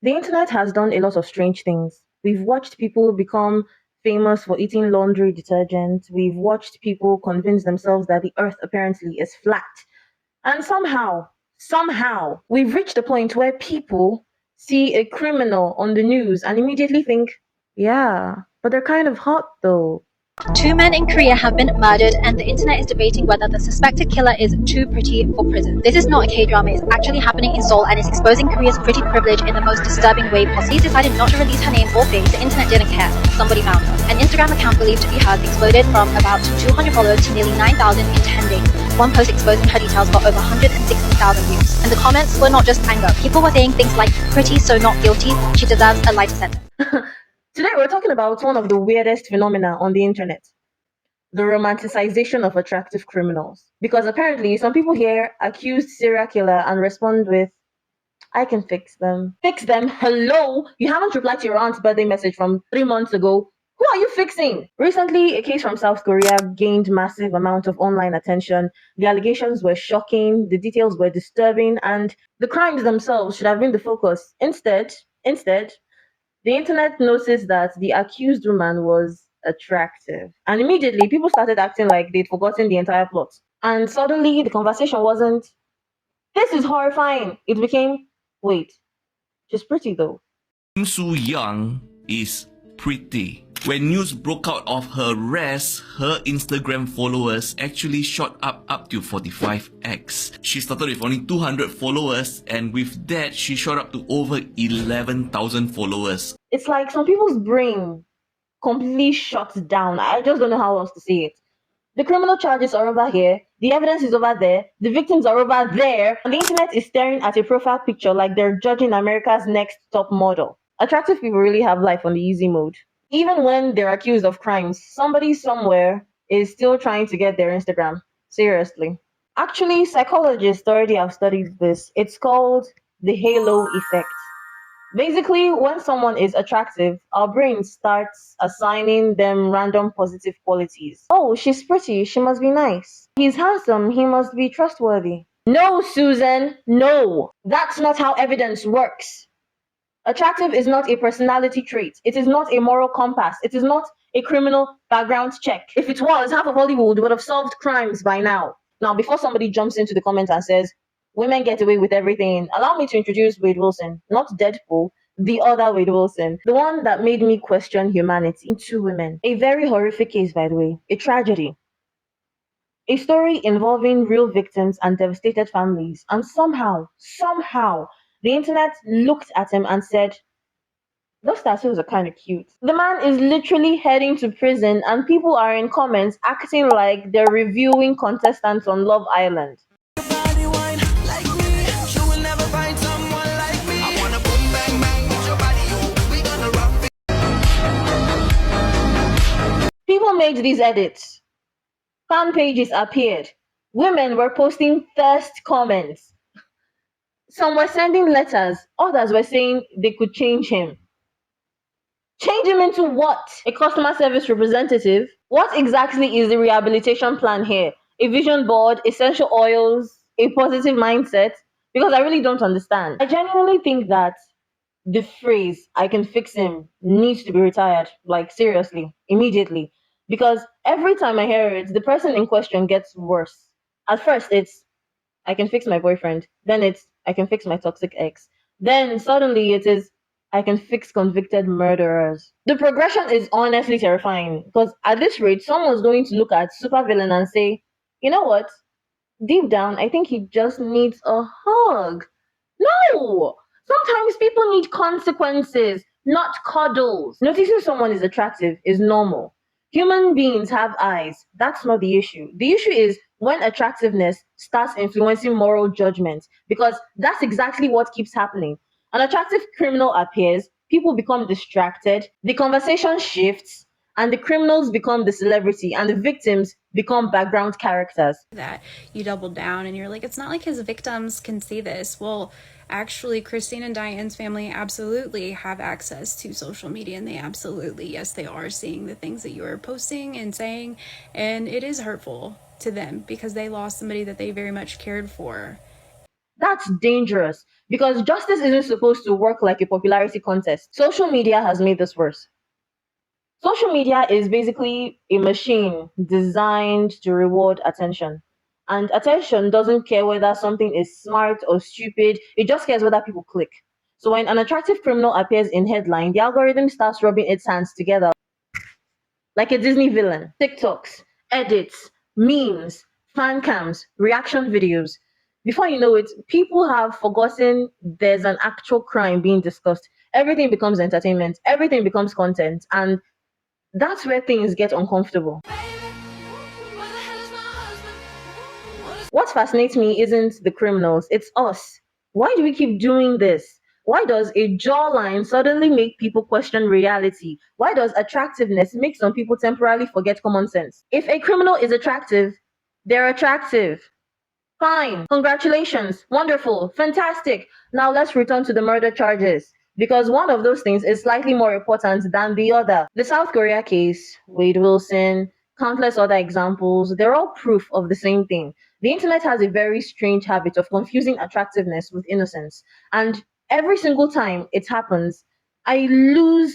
The internet has done a lot of strange things. We've watched people become famous for eating laundry detergent. We've watched people convince themselves that the earth apparently is flat. And somehow, we've reached a point where people see a criminal on the news and immediately think, yeah, but they're kind of hot though. Two men in Korea have been murdered, and the internet is debating whether the suspected killer is too pretty for prison. This is not a K-drama, it's actually happening in Seoul and is exposing Korea's pretty privilege in the most disturbing way possible. He decided not to release her name or face, the internet didn't care. Somebody found her. An Instagram account believed to be hers exploded from about 200 followers to nearly 9,000 in 10 days. One post exposing her details got over 160,000 views. And the comments were not just anger. People were saying things like, pretty so not guilty, she deserves a lighter sentence. Today we're talking about one of the weirdest phenomena on the internet, the romanticization of attractive criminals. Because apparently some people here accuse serial killer and respond with, I can fix them. Fix them? Hello? You haven't replied to your aunt's birthday message from 3 months ago. Who are you fixing? Recently, a case from South Korea gained massive amount of online attention. The allegations were shocking, the details were disturbing, and the crimes themselves should have been the focus. Instead, the internet noticed that the accused woman was attractive. And immediately, people started acting like they'd forgotten the entire plot. And suddenly, the conversation wasn't, this is horrifying. It became, wait, she's pretty though. Kim Soo Young is pretty. When news broke out of her arrest, her Instagram followers actually shot up to 45x. She started with only 200 followers, and with that, she shot up to over 11,000 followers. It's like some people's brain completely shuts down. I just don't know how else to say it. The criminal charges are over here, the evidence is over there, the victims are over there, and the internet is staring at a profile picture like they're judging America's next top model. Attractive people really have life on the easy mode. Even when they're accused of crimes, somebody somewhere is still trying to get their Instagram. Seriously. Actually, psychologists already have studied this. It's called the halo effect. Basically, when someone is attractive, our brain starts assigning them random positive qualities. Oh, she's pretty, she must be nice. He's handsome, he must be trustworthy. No, Susan, no. That's not how evidence works. Attractive is not a personality trait. It is not a moral compass. It is not a criminal background check. If it was, half of Hollywood would have solved crimes by now. Now, before somebody jumps into the comments and says, women get away with everything, allow me to introduce Wade Wilson, not Deadpool, the other Wade Wilson, the one that made me question humanity. Two women. A very horrific case, by the way, a tragedy. A story involving real victims and devastated families. And somehow, the internet looked at him and said, those tattoos are kind of cute. The man is literally heading to prison, and people are in comments acting like they're reviewing contestants on Love Island. People made these edits. Fan pages appeared. Women were posting thirst comments. Some were sending letters. Others were saying they could change him. Change him into what? A customer service representative? What exactly is the rehabilitation plan here? A vision board, essential oils, a positive mindset? Because I really don't understand. I genuinely think that the phrase, I can fix him, needs to be retired. Like, seriously, immediately. Because every time I hear it, the person in question gets worse. At first, it's, I can fix my boyfriend. Then it's, I can fix my toxic ex. Then suddenly it is, I can fix convicted murderers. The progression is honestly terrifying because at this rate, someone's going to look at supervillain and say, you know what? Deep down, I think he just needs a hug. No! Sometimes people need consequences, not cuddles. Noticing someone is attractive is normal. Human beings have eyes. That's not the issue. The issue is when attractiveness starts influencing moral judgment, because that's exactly what keeps happening. An attractive criminal appears, people become distracted, the conversation shifts, and the criminals become the celebrity, and the victims become background characters. That you double down and you're like, it's not like his victims can see this. Well, actually, Christine and Diane's family absolutely have access to social media, and they absolutely, yes, they are seeing the things that you are posting and saying, and it is hurtful to them because they lost somebody that they very much cared for. That's dangerous because justice isn't supposed to work like a popularity contest. Social media has made this worse. Social media is basically a machine designed to reward attention. And attention doesn't care whether something is smart or stupid, it just cares whether people click. So when an attractive criminal appears in headline, the algorithm starts rubbing its hands together like a Disney villain. TikToks, edits, memes, fan cams, reaction videos. Before you know it, people have forgotten there's an actual crime being discussed. Everything becomes entertainment, everything becomes content, and that's where things get uncomfortable. What fascinates me isn't the criminals, it's us. Why do we keep doing this? Why does a jawline suddenly make people question reality? Why does attractiveness make some people temporarily forget common sense? If a criminal is attractive, they're attractive. Fine. Congratulations. Wonderful. Fantastic. Now let's return to the murder charges. Because one of those things is slightly more important than the other. The South Korea case, Wade Wilson, countless other examples, they're all proof of the same thing. The internet has a very strange habit of confusing attractiveness with innocence. And every single time it happens, I lose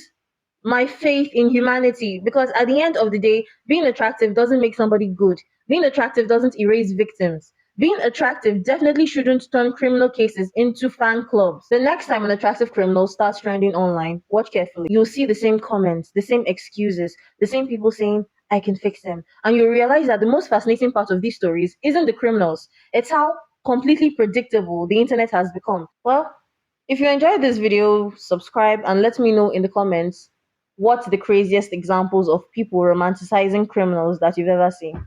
my faith in humanity because at the end of the day, being attractive doesn't make somebody good. Being attractive doesn't erase victims. Being attractive definitely shouldn't turn criminal cases into fan clubs. The next time an attractive criminal starts trending online, watch carefully. You'll see the same comments, the same excuses, the same people saying, I can fix them. And you'll realize that the most fascinating part of these stories isn't the criminals, it's how completely predictable the internet has become. Well, if you enjoyed this video, subscribe and let me know in the comments what's the craziest examples of people romanticizing criminals that you've ever seen.